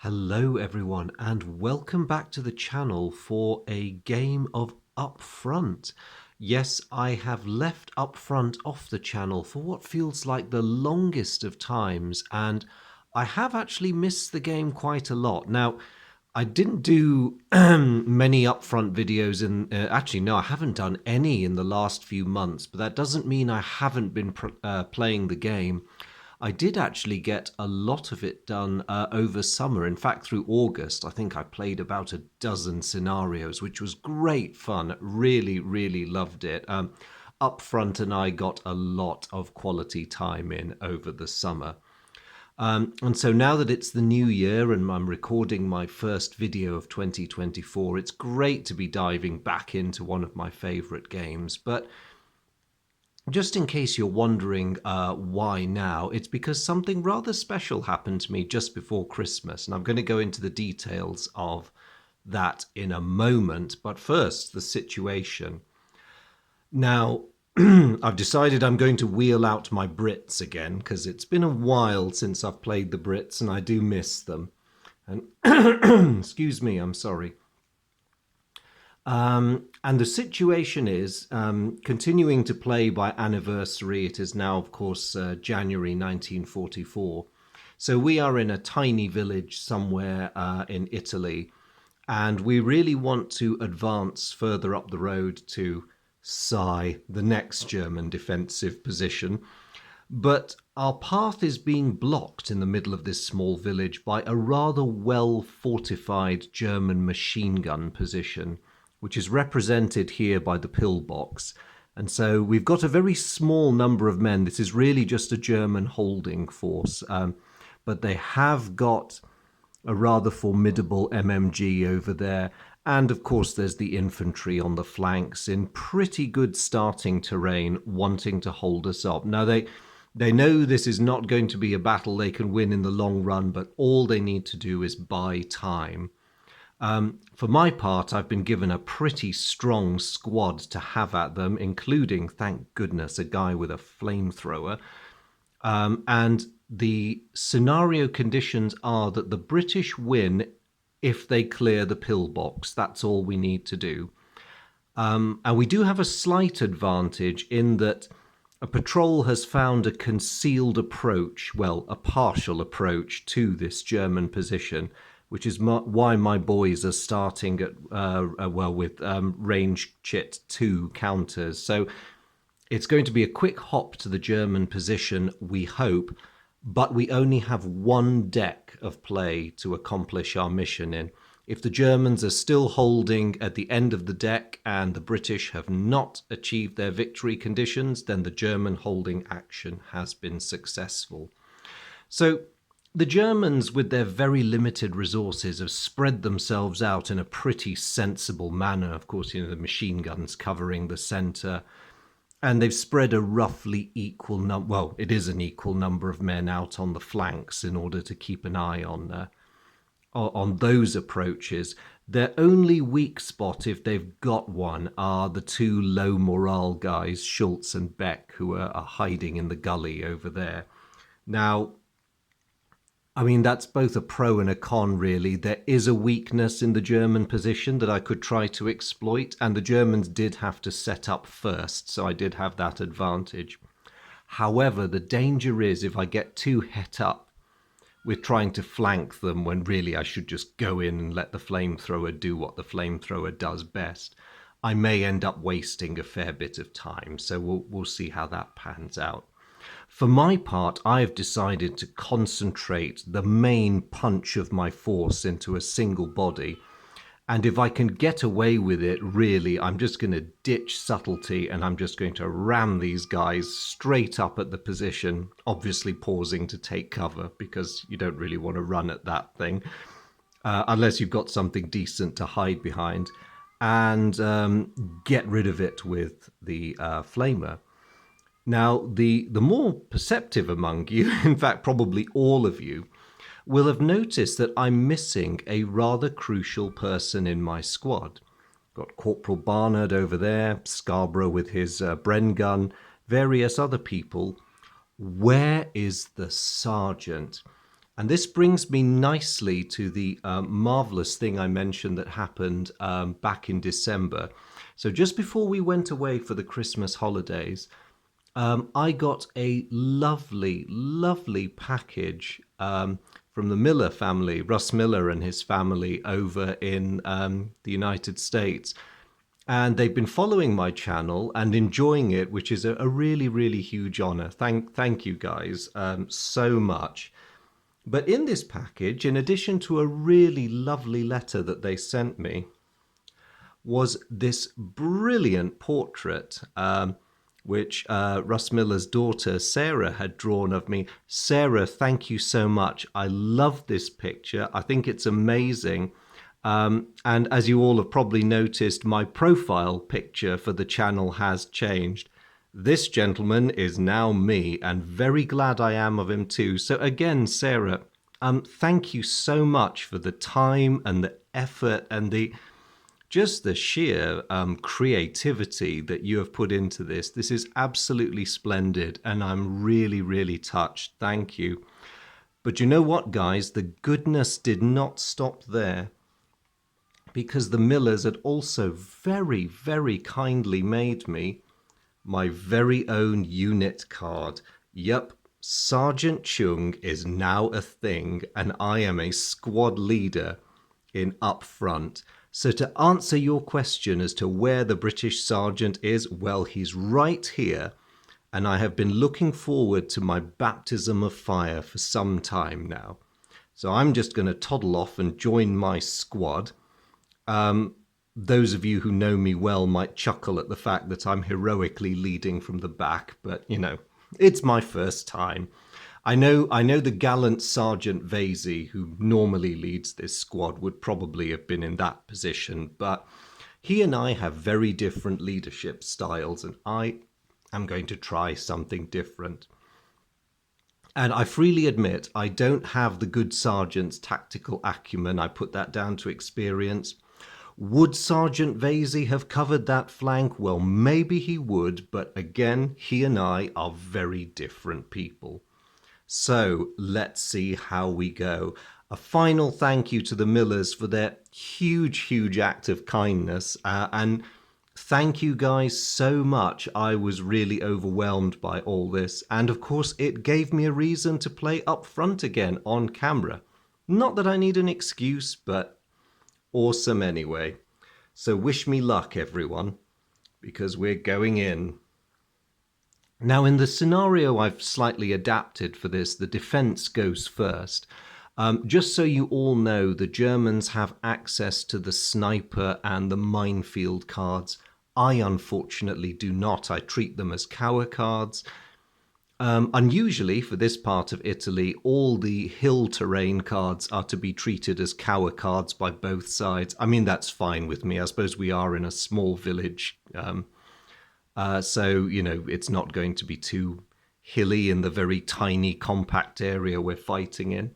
Hello everyone and welcome back to the channel for a game of Upfront. Yes, I have left Upfront off the channel for what feels like the longest of times, and I have actually missed the game quite a lot. Now, I didn't do many Upfront videos actually no, I haven't done any in the last few months, but that doesn't mean I haven't been playing the game. I did actually get a lot of it done over summer. In fact, through August, I think I played about a dozen scenarios, which was great fun. Really, really loved it. Upfront and I got a lot of quality time in over the summer. And so now that it's the new year and I'm recording my first video of 2024, it's great to be diving back into one of my favorite games. But just in case you're wondering why now, it's because something rather special happened to me just before Christmas, and I'm going to go into the details of that in a moment. But first, the situation. Now, I've decided I'm going to wheel out my Brits again because it's been a while since I've played the Brits and I do miss them. And excuse me, I'm sorry. And the situation is continuing to play by anniversary. It is now, of course, January 1944. So we are in a tiny village somewhere in Italy, and we really want to advance further up the road to Sigh, the next German defensive position. But our path is being blocked in the middle of this small village by a rather well fortified German machine gun position, which is represented here by the pillbox. And so we've got a very small number of men. This is really just a German holding force, but they have got a rather formidable MMG over there. And of course, there's the infantry on the flanks in pretty good starting terrain, wanting to hold us up. Now, they know this is not going to be a battle they can win in the long run, but all they need to do is buy time. For my part, I've been given a pretty strong squad to have at them, including, thank goodness, a guy with a flamethrower. And the scenario conditions are that the British win if they clear the pillbox. That's all we need to do. And we do have a slight advantage in that a patrol has found a concealed approach, well, a partial approach to this German position, which is why my boys are starting at with range chit 2 counters. So it's going to be a quick hop to the German position, we hope, but we only have one deck of play to accomplish our mission in. If the Germans are still holding at the end of the deck and the British have not achieved their victory conditions, then the German holding action has been successful. So the Germans, with their very limited resources, have spread themselves out in a pretty sensible manner. Of course, the machine guns covering the centre, and they've spread a roughly equal number, well, it is an equal number of men out on the flanks in order to keep an eye on those approaches. Their only weak spot, if they've got one, are the two low morale guys, Schultz and Beck, who are hiding in the gully over there. Now, I mean, that's both a pro and a con, really. There is a weakness in the German position that I could try to exploit, and the Germans did have to set up first, so I did have that advantage. However, the danger is if I get too het up with trying to flank them when really I should just go in and let the flamethrower do what the flamethrower does best, I may end up wasting a fair bit of time, so we'll see how that pans out. For my part, I have decided to concentrate the main punch of my force into a single body. And if I can get away with it, really, I'm just going to ditch subtlety and I'm just going to ram these guys straight up at the position, obviously pausing to take cover because you don't really want to run at that thing unless you've got something decent to hide behind, and get rid of it with the flamer. Now, the more perceptive among you, in fact, probably all of you, will have noticed that I'm missing a rather crucial person in my squad. Got Corporal Barnard over there, Scarborough with his Bren gun, various other people. Where is the sergeant? And this brings me nicely to the marvelous thing I mentioned that happened back in December. So just before we went away for the Christmas holidays, I got a lovely, lovely package from the Miller family, Russ Miller and his family over in the United States. And they've been following my channel and enjoying it, which is a really, really huge honor. Thank you guys so much. But in this package, in addition to a really lovely letter that they sent me, was this brilliant portrait, which Russ Miller's daughter, Sarah, had drawn of me. Sarah, thank you so much. I love this picture. I think it's amazing. And as you all have probably noticed, my profile picture for the channel has changed. This gentleman is now me, and very glad I am of him too. So again, Sarah, thank you so much for the time and the effort and the just the sheer creativity that you have put into this. This is absolutely splendid, and I'm really, really touched. Thank you. But you know what, guys? The goodness did not stop there, because the Millers had also very, very kindly made me my very own unit card. Yup, Sergeant Choong is now a thing, and I am a squad leader in up front. So to answer your question as to where the British Sergeant is, well, he's right here, and I have been looking forward to my baptism of fire for some time now. So I'm just going to toddle off and join my squad. Those of you who know me well might chuckle at the fact that I'm heroically leading from the back, but, you know, it's my first time. I know the gallant Sergeant Vasey, who normally leads this squad, would probably have been in that position, but he and I have very different leadership styles, and I am going to try something different. And I freely admit I don't have the good sergeant's tactical acumen. I put that down to experience. Would Sergeant Vasey have covered that flank? Well, maybe he would, but again, he and I are very different people. So let's see how we go. A final thank you to the Millers for their huge, huge act of kindness. And thank you guys so much. I was really overwhelmed by all this. And of course, it gave me a reason to play up front again on camera. Not that I need an excuse, but awesome anyway. So wish me luck, everyone, because we're going in. Now, in the scenario I've slightly adapted for this, the defense goes first. Just so you all know, the Germans have access to the sniper and the minefield cards. I unfortunately do not. I treat them as cower cards. Unusually, for this part of Italy, all the hill terrain cards are to be treated as cower cards by both sides. I mean, that's fine with me. I suppose we are in a small village, so, you know, it's not going to be too hilly in the very tiny, compact area we're fighting in.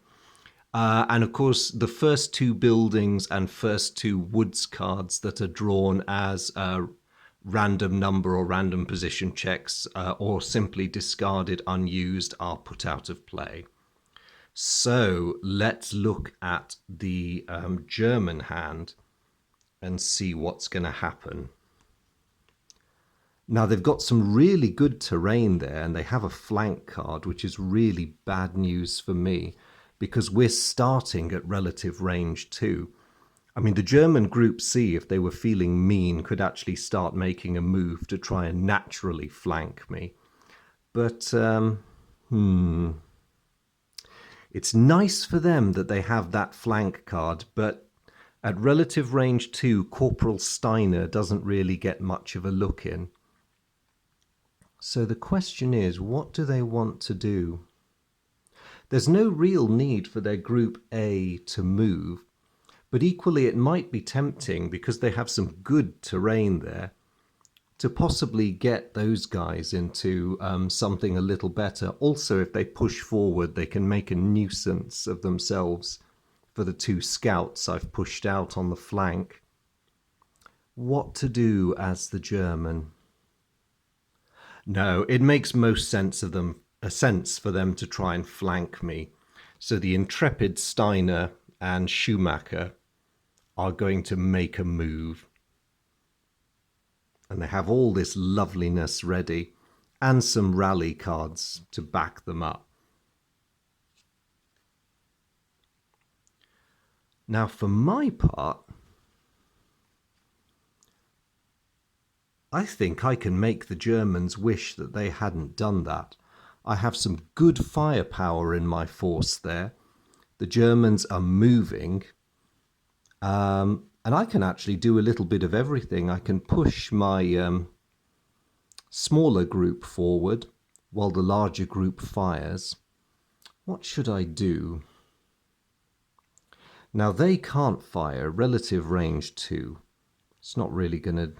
And of course, the first two buildings and first two woods cards that are drawn as random number or random position checks or simply discarded unused are put out of play. So let's look at the German hand and see what's going to happen. Now, they've got some really good terrain there, and they have a flank card, which is really bad news for me, because we're starting at relative range too. I mean, the German Group C, if they were feeling mean, could actually start making a move to try and naturally flank me. But, it's nice for them that they have that flank card, but at relative range 2, Corporal Steiner doesn't really get much of a look in. So the question is, what do they want to do? There's no real need for their Group A to move, but equally it might be tempting, because they have some good terrain there, to possibly get those guys into something a little better. Also, if they push forward, they can make a nuisance of themselves for the two scouts I've pushed out on the flank. What to do as the German? No, it makes most sense for them to try and flank me. So the intrepid Steiner and Schumacher are going to make a move. And they have all this loveliness ready and some rally cards to back them up. Now, for my part, I think I can make the Germans wish that they hadn't done that. I have some good firepower in my force there. The Germans are moving. And I can actually do a little bit of everything. I can push my smaller group forward while the larger group fires. What should I do? Now, they can't fire. Relative range 2. It's not really going to...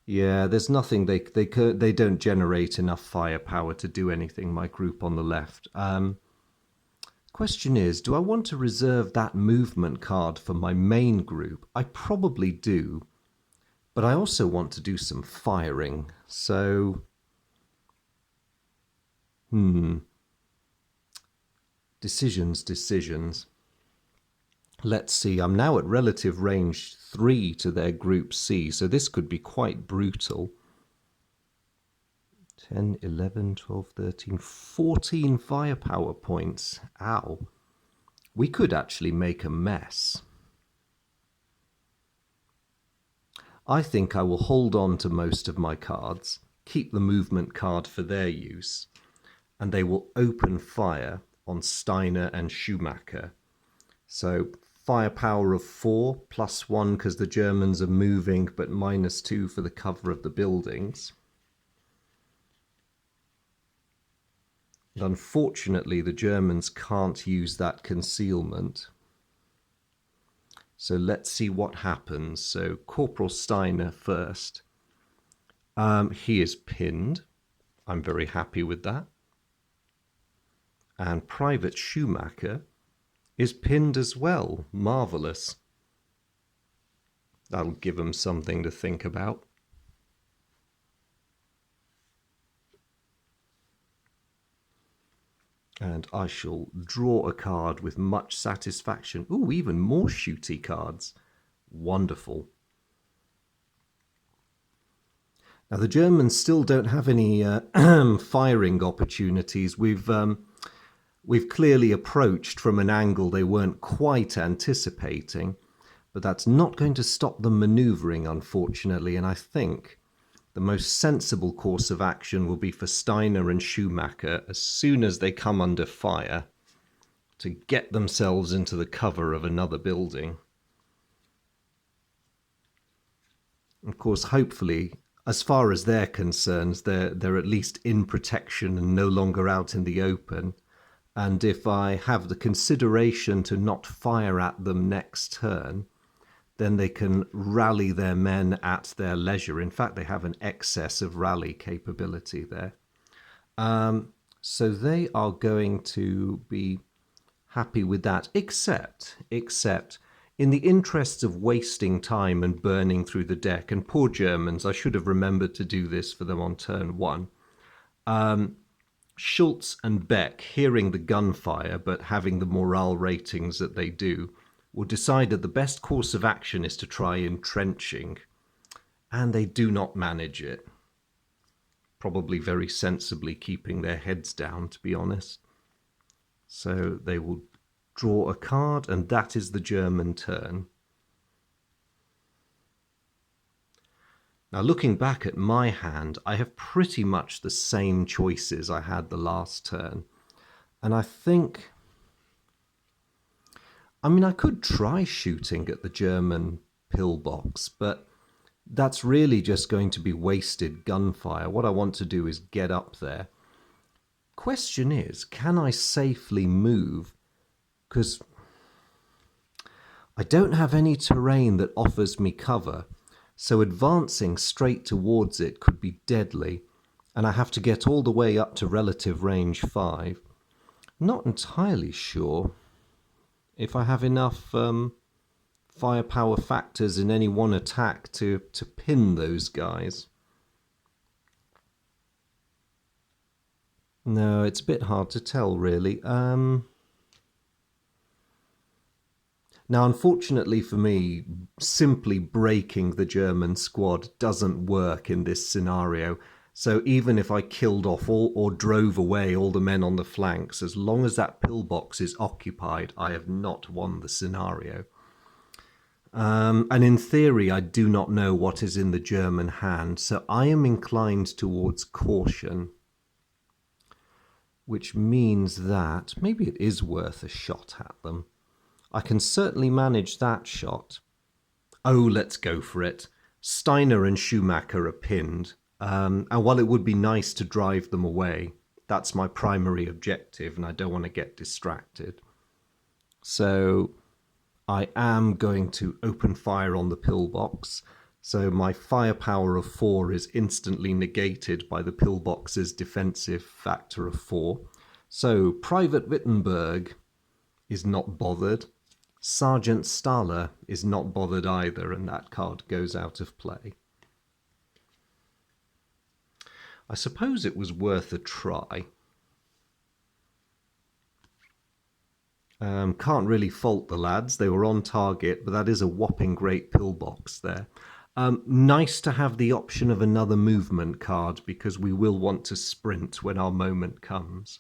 Yeah, there's nothing. They don't generate enough firepower to do anything, my group on the left. Question is, do I want to reserve that movement card for my main group? I probably do, but I also want to do some firing. So, decisions. Let's see, I'm now at relative range 3 to their group C, so this could be quite brutal. 10, 11, 12, 13, 14 firepower points. Ow. We could actually make a mess. I think I will hold on to most of my cards, keep the movement card for their use, and they will open fire on Steiner and Schumacher. So firepower of 4, +1 because the Germans are moving, but -2 for the cover of the buildings. And unfortunately, the Germans can't use that concealment. So let's see what happens. So Corporal Steiner first. He is pinned. I'm very happy with that. And Private Schumacher is pinned as well. Marvelous. That'll give him something to think about. And I shall draw a card with much satisfaction. Ooh, even more shooty cards. Wonderful. Now, the Germans still don't have any firing opportunities. We've clearly approached from an angle they weren't quite anticipating, but that's not going to stop them maneuvering, unfortunately, and I think the most sensible course of action will be for Steiner and Schumacher, as soon as they come under fire, to get themselves into the cover of another building. Of course, hopefully, as far as they're concerned, they're at least in protection and no longer out in the open. And if I have the consideration to not fire at them next turn, then they can rally their men at their leisure. In fact, they have an excess of rally capability there. So they are going to be happy with that, except in the interests of wasting time and burning through the deck, and poor Germans, I should have remembered to do this for them on turn 1. Schultz and Beck, hearing the gunfire but having the morale ratings that they do, will decide that the best course of action is to try entrenching, and they do not manage it. Probably very sensibly keeping their heads down, to be honest. So they will draw a card, and that is the German turn. Now, looking back at my hand, I have pretty much the same choices I had the last turn. And I think... I mean, I could try shooting at the German pillbox, but that's really just going to be wasted gunfire. What I want to do is get up there. Question is, can I safely move? Because I don't have any terrain that offers me cover, so advancing straight towards it could be deadly, and I have to get all the way up to relative range 5. Not entirely sure if I have enough firepower factors in any one attack to pin those guys. No, it's a bit hard to tell, really. Now, unfortunately for me, simply breaking the German squad doesn't work in this scenario. So even if I killed off all or drove away all the men on the flanks, as long as that pillbox is occupied, I have not won the scenario. And in theory, I do not know what is in the German hand, so I am inclined towards caution, which means that maybe it is worth a shot at them. I can certainly manage that shot. Oh, let's go for it. Steiner and Schumacher are pinned, and while it would be nice to drive them away, that's my primary objective, and I don't want to get distracted. So I am going to open fire on the pillbox. So my firepower of 4 is instantly negated by the pillbox's defensive factor of 4. So Private Wittenberg is not bothered. Sergeant Staller is not bothered either, and that card goes out of play. I suppose it was worth a try. Can't really fault the lads. They were on target, but that is a whopping great pillbox there. Nice to have the option of another movement card because we will want to sprint when our moment comes.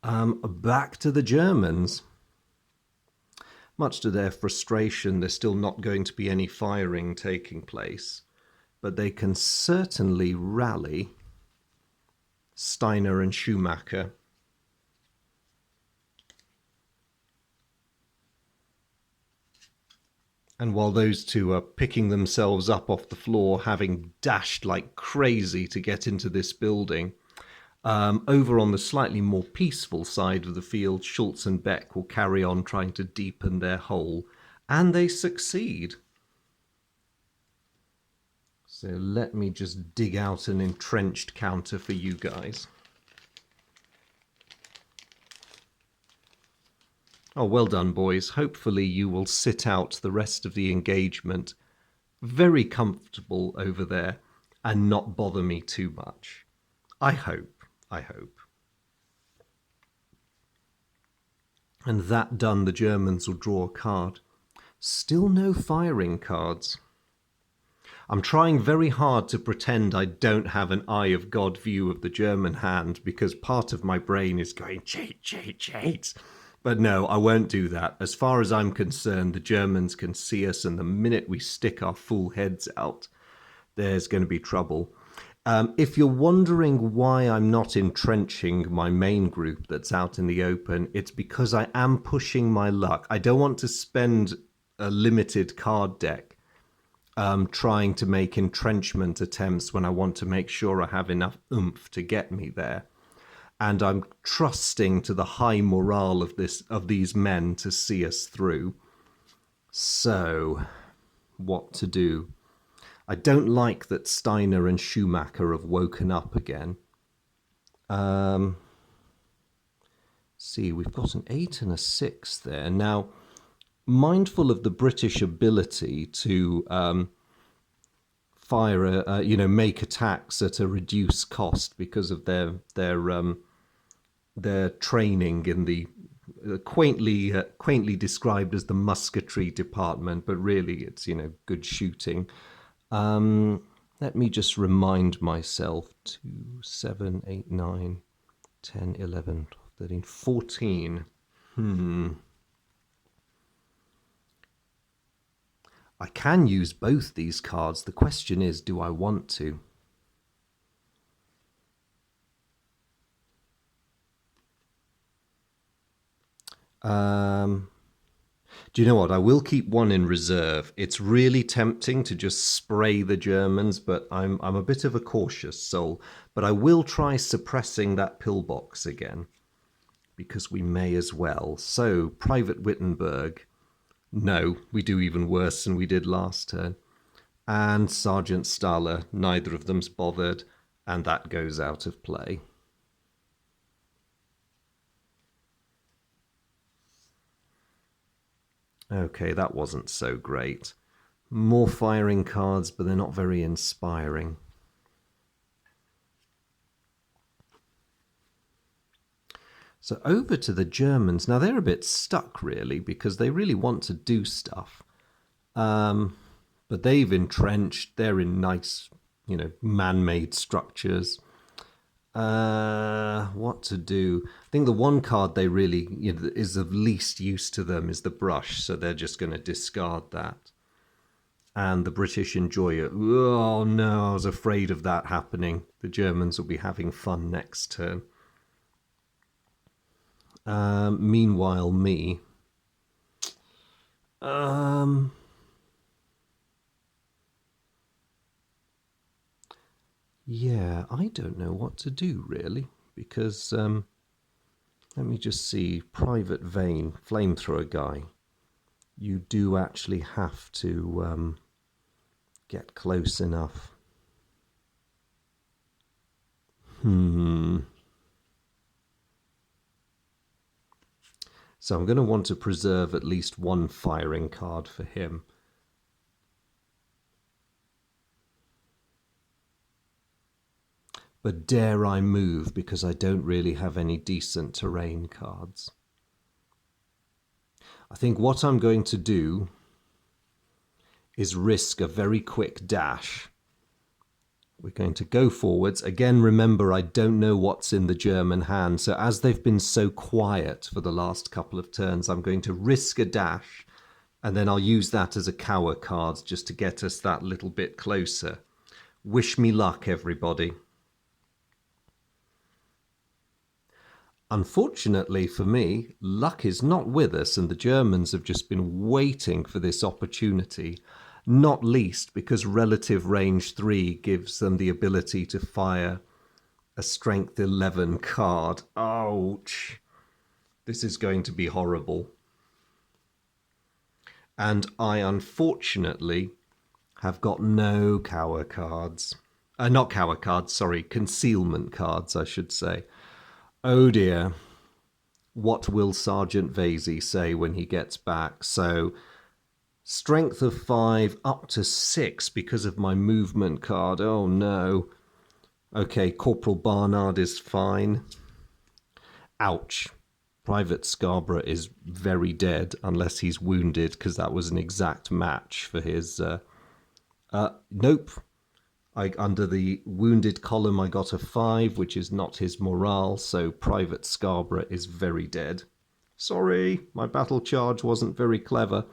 Back to the Germans. Much to their frustration, there's still not going to be any firing taking place, but they can certainly rally Steiner and Schumacher. And while those two are picking themselves up off the floor, having dashed like crazy to get into this building, over on the slightly more peaceful side of the field, Schultz and Beck will carry on trying to deepen their hole, and they succeed. So let me just dig out an entrenched counter for you guys. Oh, well done, boys. Hopefully you will sit out the rest of the engagement very comfortable over there and not bother me too much. I hope. And that done, the Germans will draw a card. Still no firing cards. I'm trying very hard to pretend I don't have an eye of God view of the German hand because part of my brain is going, cheat. But no, I won't do that. As far as I'm concerned, the Germans can see us, and the minute we stick our full heads out, there's going to be trouble. If you're wondering why I'm not entrenching my main group that's out in the open, it's because I am pushing my luck. I don't want to spend a limited card deck trying to make entrenchment attempts when I want to make sure I have enough oomph to get me there. And I'm trusting to the high morale of these men to see us through. So, what to do? I don't like that Steiner and Schumacher have woken up again. See, we've got an 8 and a 6 there. Now, mindful of the British ability to make attacks at a reduced cost because of their training in the quaintly described as the musketry department, but really it's good shooting. Let me just remind myself: 2, 7, 8, 9, 10, 11, 12, 13, 14. I can use both these cards. The question is, do I want to? Do you know what? I will keep one in reserve. It's really tempting to just spray the Germans, but I'm a bit of a cautious soul. But I will try suppressing that pillbox again, because we may as well. So, Private Wittenberg. No, we do even worse than we did last turn. And Sergeant Staller, neither of them's bothered, and that goes out of play. Okay, that wasn't so great. More firing cards, but they're not very inspiring. So over to the Germans. Now they're a bit stuck, really, because they really want to do stuff. But they've entrenched. They're in nice, man-made structures. What to do? I think the one card they really is of least use to them is the brush, so they're just going to discard that. And the British enjoy it. Oh no, I was afraid of that happening. The Germans will be having fun next turn. Meanwhile, me. Yeah, I don't know what to do, really, because, let me just see, Private Vein, Flamethrower guy. You do actually have to get close enough. So I'm going to want to preserve at least one firing card for him. But dare I move, because I don't really have any decent terrain cards. I think what I'm going to do is risk a very quick dash. We're going to go forwards. Again, remember, I don't know what's in the German hand. So as they've been so quiet for the last couple of turns, I'm going to risk a dash. And then I'll use that as a cower card just to get us that little bit closer. Wish me luck, everybody. Unfortunately for me, luck is not with us, and the Germans have just been waiting for this opportunity, not least because relative range 3 gives them the ability to fire a strength 11 card. Ouch! This is going to be horrible. And I unfortunately have got no cower cards. Not cower cards, sorry, concealment cards, I should say. Oh dear, what will Sergeant Vasey say when he gets back? So, strength of 5 up to 6 because of my movement card. Oh no. Okay, Corporal Barnard is fine. Ouch. Private Scarborough is very dead unless he's wounded, because that was an exact match for his... nope. Under the wounded column, I got a 5, which is not his morale, so Private Scarborough is very dead. Sorry, my battle charge wasn't very clever.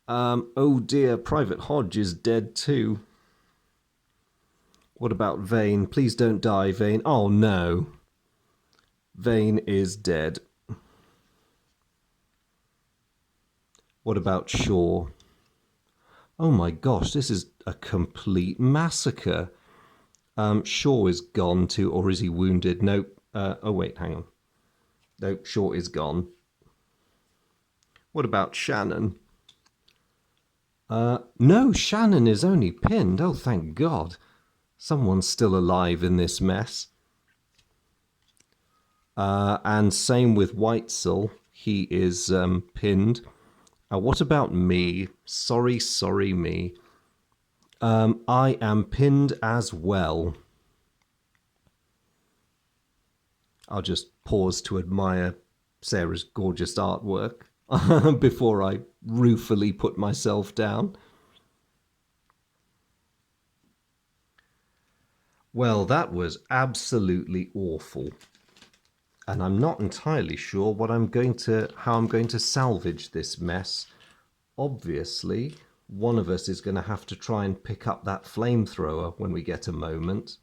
Oh dear, Private Hodge is dead too. What about Vane? Please don't die, Vane. Oh no. Vane is dead. What about Shaw? Oh my gosh, this is a complete massacre. Shaw is gone too, or is he wounded? Nope. Oh wait, hang on. Nope, Shaw is gone. What about Shannon? No, Shannon is only pinned. Oh, thank God. Someone's still alive in this mess. And same with Whitesell. He is pinned. What about me? Sorry me. I am pinned as well. I'll just pause to admire Sarah's gorgeous artwork before I ruefully put myself down. Well, that was absolutely awful. And I'm not entirely sure how I'm going to salvage this mess. Obviously, one of us is going to have to try and pick up that flamethrower when we get a moment.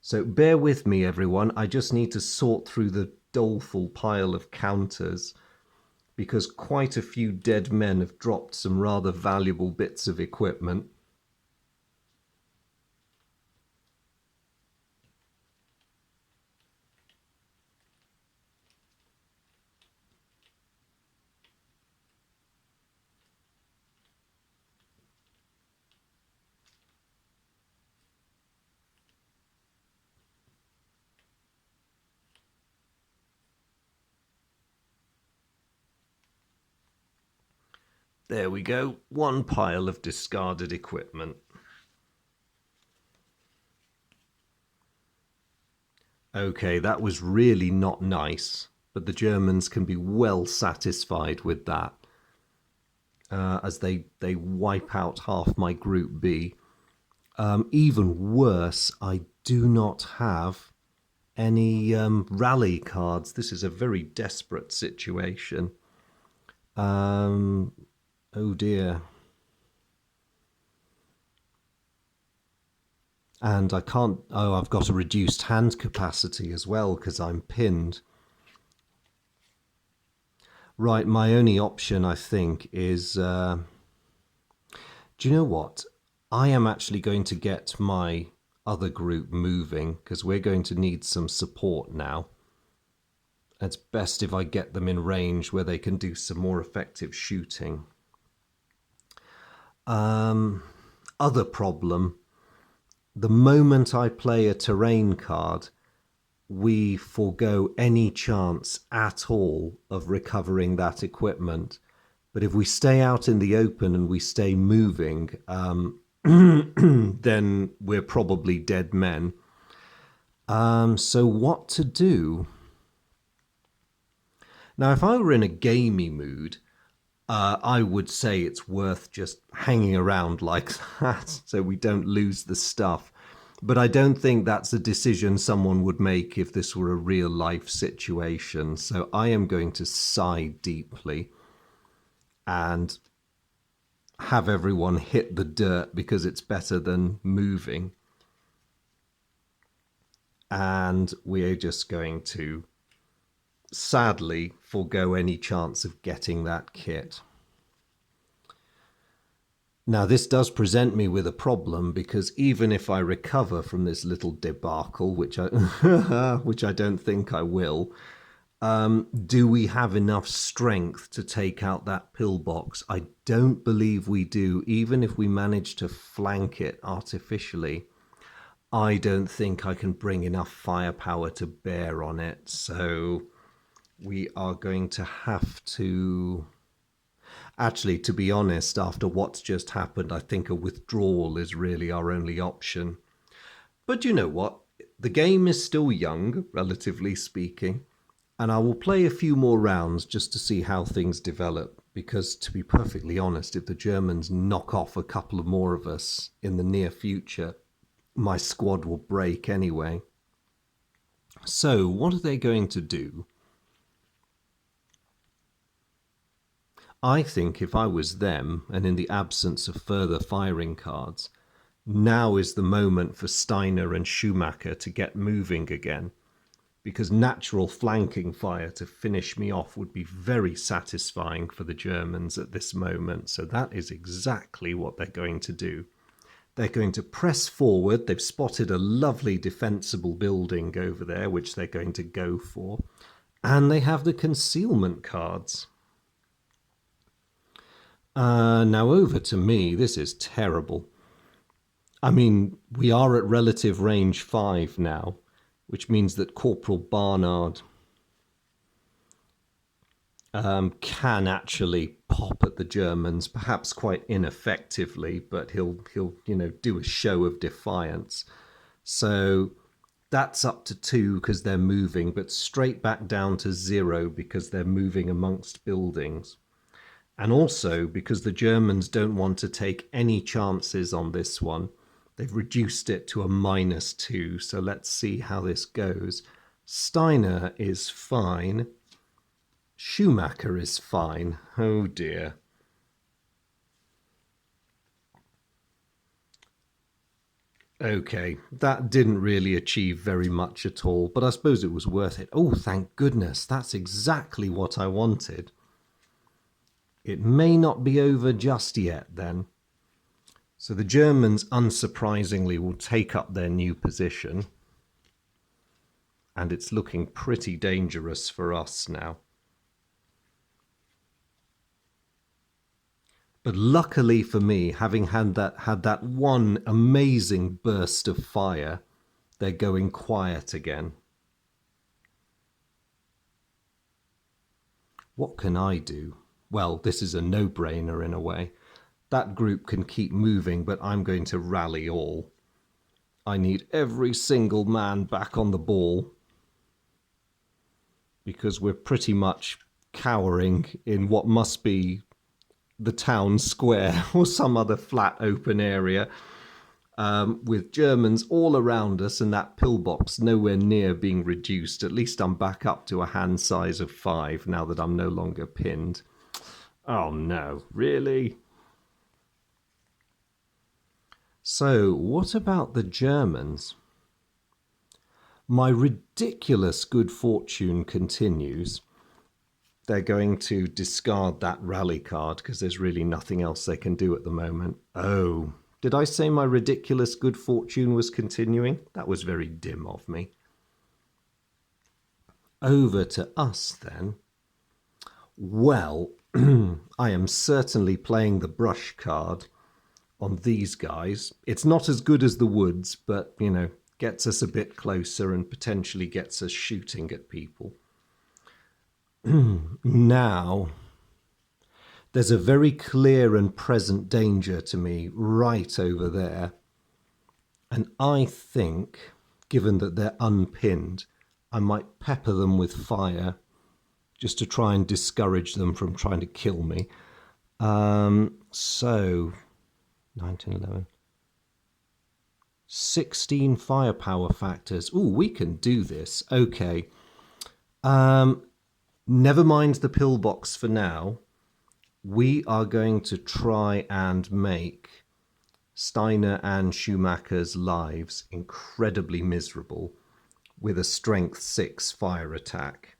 So bear with me, everyone. I just need to sort through the doleful pile of counters, because quite a few dead men have dropped some rather valuable bits of equipment. There we go, one pile of discarded equipment. Okay, that was really not nice. but the Germans can be well satisfied with that, as they wipe out half my Group B. Even worse, I do not have any rally cards. This is a very desperate situation. Oh dear. And I can't... Oh, I've got a reduced hand capacity as well because I'm pinned. Right, my only option, I think, is... do you know what? I am actually going to get my other group moving because we're going to need some support now. It's best if I get them in range where they can do some more effective shooting. Other problem, the moment I play a terrain card, we forego any chance at all of recovering that equipment. But if we stay out in the open and we stay moving, then we're probably dead men. So what to do? Now, if I were in a gamey mood, I would say it's worth just hanging around like that so we don't lose the stuff. But I don't think that's a decision someone would make if this were a real life situation. So I am going to sigh deeply and have everyone hit the dirt because it's better than moving. And we're just going to sadly forego any chance of getting that kit. Now, this does present me with a problem because even if I recover from this little debacle, which I, which I don't think I will, do we have enough strength to take out that pillbox? I don't believe we do, even if we manage to flank it artificially. I don't think I can bring enough firepower to bear on it, so we are going to have to... Actually, to be honest, after what's just happened, I think a withdrawal is really our only option. But you know what? The game is still young, relatively speaking, and I will play a few more rounds just to see how things develop, because to be perfectly honest, if the Germans knock off a couple of more of us in the near future, my squad will break anyway. So, what are they going to do? I think if I was them, and in the absence of further firing cards, now is the moment for Steiner and Schumacher to get moving again, because natural flanking fire to finish me off would be very satisfying for the Germans at this moment. So that is exactly what they're going to do. They're going to press forward. They've spotted a lovely defensible building over there, which they're going to go for. And they have the concealment cards. Now over to me. This is terrible. I mean, we are at relative range 5 now, which means that Corporal Barnard can actually pop at the Germans, perhaps quite ineffectively, but he'll do a show of defiance. So that's up to 2 because they're moving, but straight back down to 0 because they're moving amongst buildings. And also because the Germans don't want to take any chances on this one. They've reduced it to a -2, so let's see how this goes. Steiner is fine. Schumacher is fine. Oh dear. Okay, that didn't really achieve very much at all, but I suppose it was worth it. Oh, thank goodness, that's exactly what I wanted. It may not be over just yet then. So the Germans, unsurprisingly, will take up their new position. And it's looking pretty dangerous for us now. But luckily for me, having had that one amazing burst of fire, they're going quiet again. What can I do? Well, this is a no-brainer in a way. That group can keep moving, but I'm going to rally all. I need every single man back on the ball. because we're pretty much cowering in what must be the town square or some other flat open area, with Germans all around us and that pillbox nowhere near being reduced. At least I'm back up to a hand size of 5 now that I'm no longer pinned. Oh no, really? So, what about the Germans? My ridiculous good fortune continues. They're going to discard that rally card because there's really nothing else they can do at the moment. Oh, did I say my ridiculous good fortune was continuing? That was very dim of me. Over to us then. Well, I am certainly playing the brush card on these guys. It's not as good as the woods, but, you know, gets us a bit closer and potentially gets us shooting at people. Now, there's a very clear and present danger to me right over there. And I think, given that they're unpinned, I might pepper them with fire just to try and discourage them from trying to kill me. So, 19, 11. 16 firepower factors. Ooh, we can do this. Okay. Never mind the pillbox for now. We are going to try and make Steiner and Schumacher's lives incredibly miserable with a strength 6 fire attack.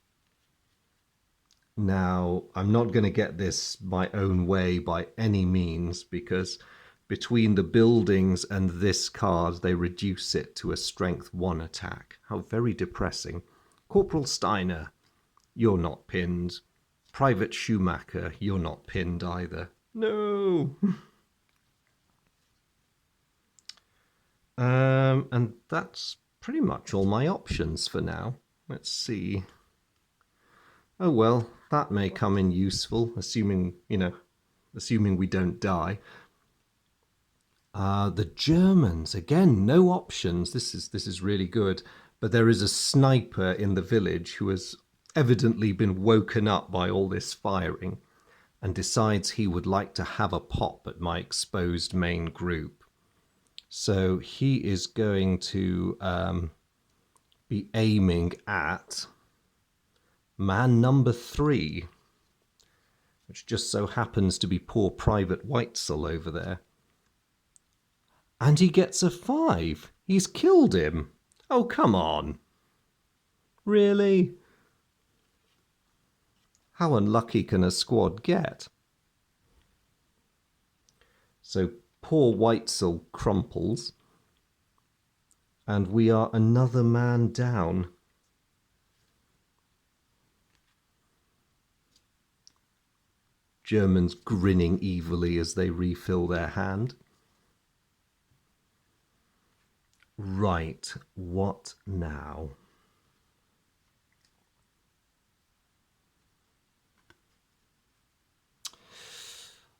Now, I'm not going to get this my own way by any means, because between the buildings and this card, they reduce it to a strength 1 attack. How very depressing. Corporal Steiner, you're not pinned. Private Schumacher, you're not pinned either. No! And that's pretty much all my options for now. Let's see. Oh well, that may come in useful, assuming we don't die. The Germans, again, no options. This is really good. But there is a sniper in the village who has evidently been woken up by all this firing and decides he would like to have a pop at my exposed main group. So he is going to be aiming at man number 3, which just so happens to be poor Private Weitzel over there. And he gets a 5. He's killed him. Oh, come on. Really? How unlucky can a squad get? So poor Weitzel crumples. And we are another man down. Germans grinning evilly as they refill their hand. Right, what now?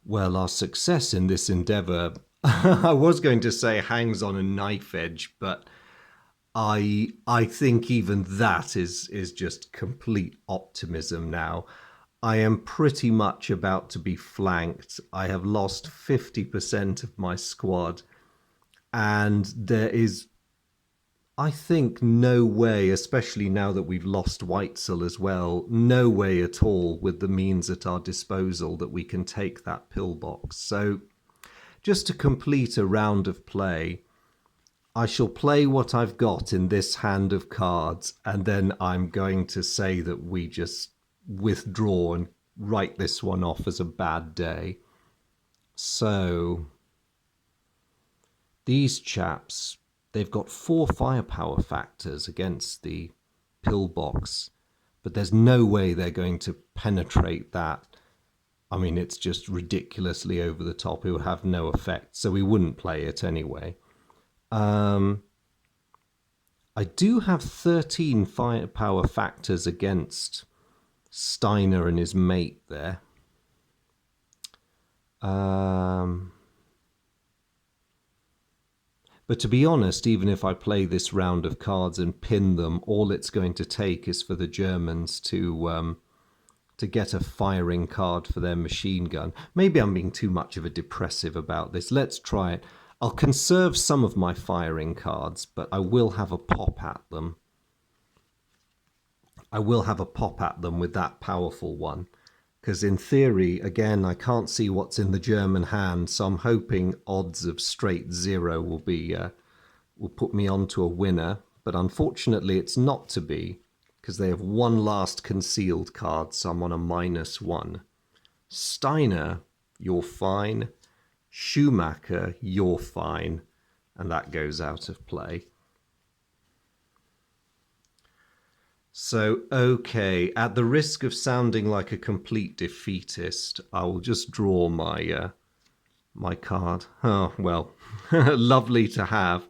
Well, our success in this endeavour, I was going to say hangs on a knife edge, but I think even that is just complete optimism now. I am pretty much about to be flanked. I have lost 50% of my squad. And there is, I think, no way, especially now that we've lost Weitzel as well, no way at all with the means at our disposal that we can take that pillbox. So just to complete a round of play, I shall play what I've got in this hand of cards, and then I'm going to say that we just withdraw and write this one off as a bad day. So these chaps, they've got 4 firepower factors against the pillbox, but there's no way they're going to penetrate that. I mean, it's just ridiculously over the top. It would have no effect, so we wouldn't play it anyway. I do have 13 firepower factors against Steiner and his mate there. But But to be honest, even if I play this round of cards and pin them, all it's going to take is for the Germans to get a firing card for their machine gun. Maybe I'm being too much of a depressive about this. Let's try it. I'll conserve some of my firing cards, but I will have a pop at them. I will have a pop at them with that powerful one. Because in theory, again, I can't see what's in the German hand, so I'm hoping odds of straight zero will put me onto a winner. But unfortunately, it's not to be, because they have one last concealed card, so I'm on a -1. Steiner, you're fine. Schumacher, you're fine. And that goes out of play. So, okay, at the risk of sounding like a complete defeatist, I will just draw my card. Oh, well, lovely to have.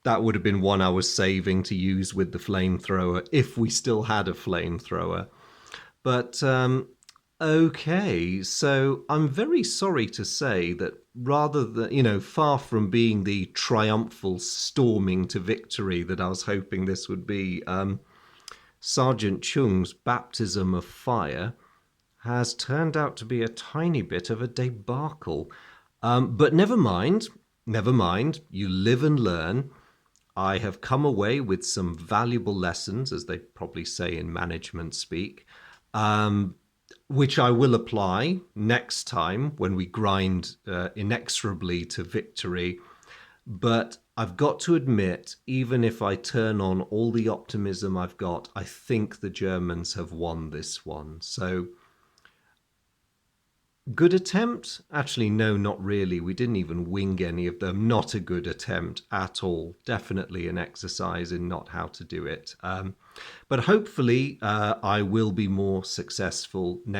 That would have been one I was saving to use with the flamethrower, if we still had a flamethrower. But, okay, so I'm very sorry to say that rather than, far from being the triumphal storming to victory that I was hoping this would be, Sergeant Choong's baptism of fire has turned out to be a tiny bit of a debacle. But never mind, you live and learn. I have come away with some valuable lessons, as they probably say in management speak, which I will apply next time when we grind inexorably to victory. But I've got to admit, even if I turn on all the optimism I've got, I think the Germans have won this one. So, good attempt? Actually, no, not really. We didn't even wing any of them. Not a good attempt at all. Definitely an exercise in not how to do it. But hopefully I will be more successful next